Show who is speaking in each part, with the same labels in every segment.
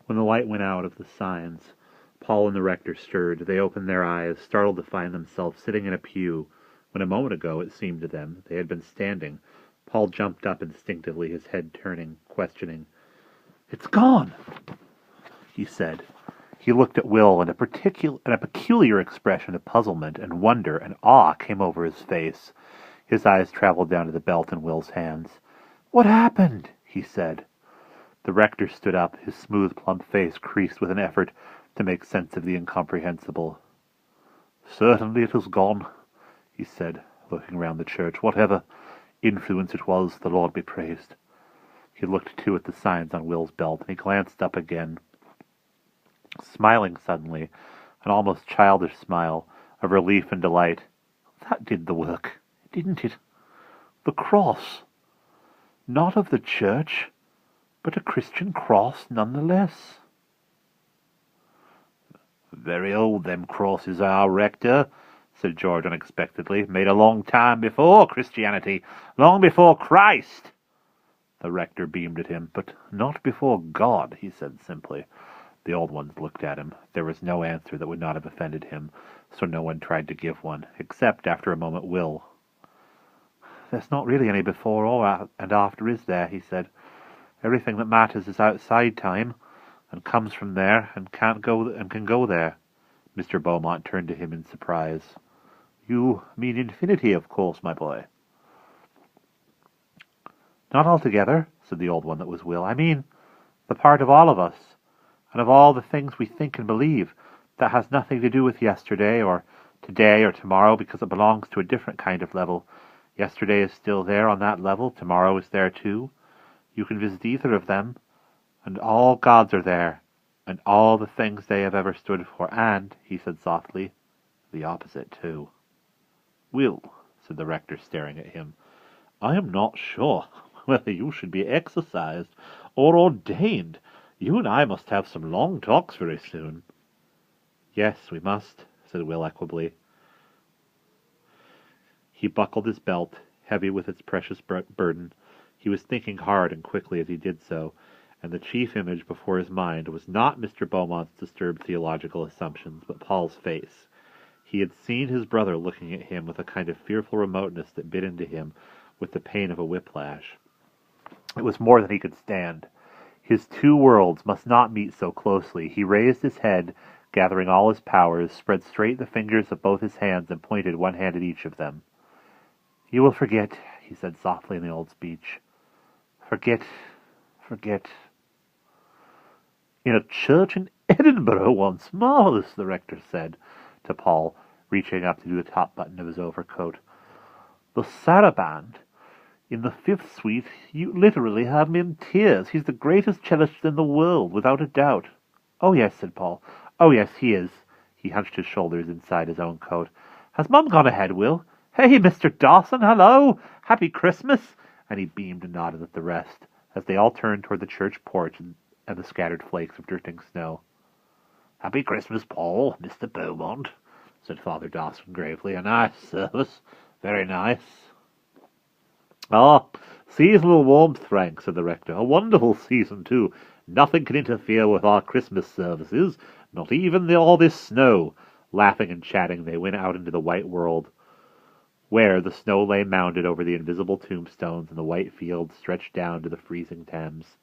Speaker 1: When the light went out of the signs, Paul and the rector stirred. They opened their eyes, startled to find themselves sitting in a pew, when a moment ago, it seemed to them, they had been standing. Paul jumped up instinctively, his head turning, questioning. "It's gone," he said. He looked at Will, and a peculiar expression of puzzlement and wonder and awe came over his face. His eyes traveled down to the belt in Will's hands. "What happened?" he said. The rector stood up, his smooth, plump face creased with an effort to make sense of the incomprehensible. "Certainly it has gone," he said, looking round the church. "Whatever influence it was, the Lord be praised." He looked, too, at the signs on Will's belt, and he glanced up again, smiling suddenly, an almost childish smile of relief and delight. "That did the work, didn't it? The cross. Not of the church, but a Christian cross nonetheless." "Very old, them crosses are, Rector," said George unexpectedly. "Made a long time before Christianity, long before Christ." The rector beamed at him. "But not before God," he said simply. The old ones looked at him. There was no answer that would not have offended him, so no one tried to give one, except, after a moment, Will. "There's not really any before or and after, is there?" he said. "Everything that matters is outside time, and comes from there, and can go there." Mr. Beaumont turned to him in surprise. "You mean infinity, of course, my boy." "Not altogether," said the old one that was Will. "I mean the part of all of us, and of all the things we think and believe, that has nothing to do with yesterday, or today, or tomorrow, because it belongs to a different kind of level. Yesterday is still there on that level, tomorrow is there too. You can visit either of them, and all gods are there, and all the things they have ever stood for, and," he said softly, "the opposite too." "Will," said the rector, staring at him, "I am not sure whether you should be exorcised or ordained. You and I must have some long talks very soon." "Yes, we must," said Will equably. He buckled his belt, heavy with its precious burden. He was thinking hard and quickly as he did so, and the chief image before his mind was not Mr. Beaumont's disturbed theological assumptions, but Paul's face. He had seen his brother looking at him with a kind of fearful remoteness that bit into him with the pain of a whiplash. It was more than he could stand. His two worlds must not meet so closely. He raised his head, gathering all his powers, spread straight the fingers of both his hands, and pointed one hand at each of them. "You will forget," he said softly in the old speech. "Forget. "In a church in Edinburgh once. Marvellous," the rector said to Paul, reaching up to do the top button of his overcoat. "The saraband in the 5th suite, you literally had me in tears. He's the greatest cellist in the world, without a doubt." "Oh, yes," said Paul. "Oh, yes, he is." He hunched his shoulders inside his own coat. "Has Mum gone ahead, Will? Hey, Mr. Dawson, hello! Happy Christmas!" And he beamed and nodded at the rest, as they all turned toward the church porch and the scattered flakes of drifting snow. "Happy Christmas, Paul, Mr. Beaumont," said Father Dawson gravely. "A nice service. Very nice." "Ah, seasonal warmth, Frank," said the rector. "A wonderful season, too. Nothing can interfere with our Christmas services, not even all this snow." Laughing and chatting, they went out into the white world, where the snow lay mounded over the invisible tombstones, and the white fields stretched down to the freezing Thames.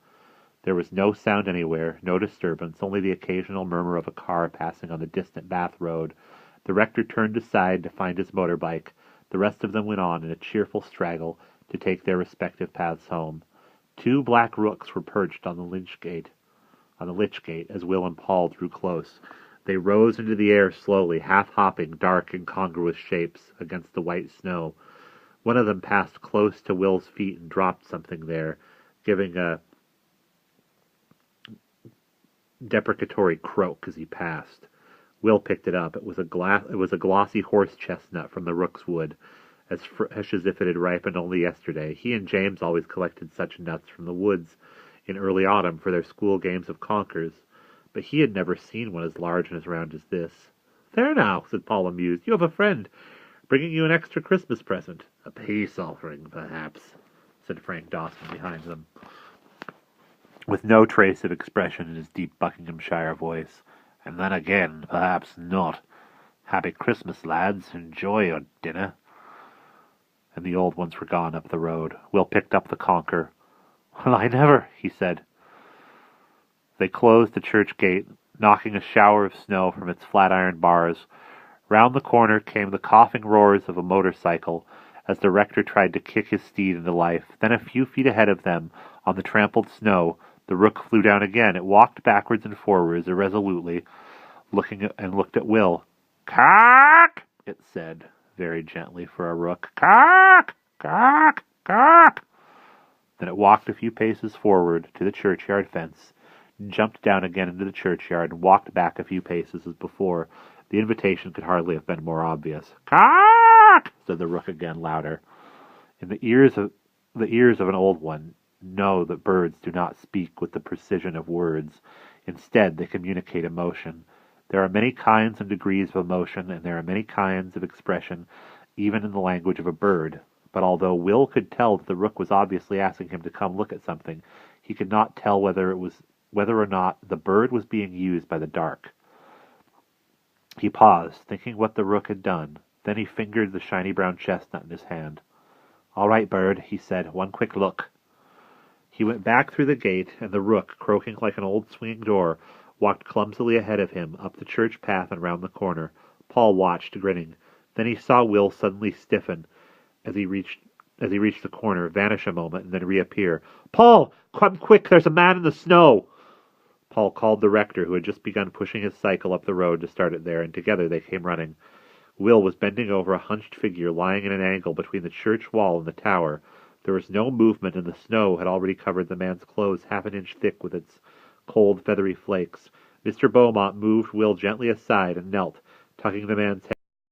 Speaker 1: There was no sound anywhere, no disturbance, only the occasional murmur of a car passing on the distant Bath Road. The rector turned aside to find his motorbike. The rest of them went on in a cheerful straggle to take their respective paths home. 2 black rooks were perched on the lich gate as Will and Paul drew close. They rose into the air slowly, half-hopping, dark, incongruous shapes against the white snow. One of them passed close to Will's feet and dropped something there, giving a deprecatory croak as he passed. Will picked it up. It was a glossy horse chestnut from the rook's wood, as fresh as if it had ripened only yesterday. He and James always collected such nuts from the woods in early autumn for their school games of conkers, but he had never seen one as large and as round as this. "There now," said Paul, amused. "You have a friend, bringing you an extra Christmas present." "A peace offering, perhaps," said Frank Dawson behind them. with no trace of expression in his deep Buckinghamshire voice. "And then again, perhaps not. Happy Christmas, lads. Enjoy your dinner." And the old ones were gone up the road. Will picked up the conker. "Well, I never," he said. They closed the church gate, knocking a shower of snow from its flat iron bars. Round the corner came the coughing roars of a motorcycle as the rector tried to kick his steed into life. Then a few feet ahead of them, on the trampled snow, the rook flew down again. It walked backwards and forwards irresolutely, looked at Will. "Cock!" it said, very gently for a rook. "Cock! Cock! Cock!" Then it walked a few paces forward to the churchyard fence, jumped down again into the churchyard, and walked back a few paces as before. The invitation could hardly have been more obvious. "Cock!" said the rook again, louder. In the ears of an old one know that birds do not speak with the precision of words. Instead, they communicate emotion. There are many kinds and degrees of emotion, and there are many kinds of expression, even in the language of a bird. But although Will could tell that the rook was obviously asking him to come look at something, he could not tell whether or not the bird was being used by the dark. He paused, thinking what the rook had done. Then he fingered the shiny brown chestnut in his hand. "All right, bird," he said. "One quick look." He went back through the gate, and the rook, croaking like an old swinging door, walked clumsily ahead of him, up the church path and round the corner. Paul watched, grinning. Then he saw Will suddenly stiffen as he reached the corner, vanish a moment, and then reappear. "Paul, come quick! There's a man in the snow!" Paul called the rector, who had just begun pushing his cycle up the road to start it there, and together they came running. Will was bending over a hunched figure lying in an angle between the church wall and the tower. There was no movement, and the snow had already covered the man's clothes half an inch thick with its cold, feathery flakes. Mr. Beaumont moved Will gently aside and knelt, tucking the man's head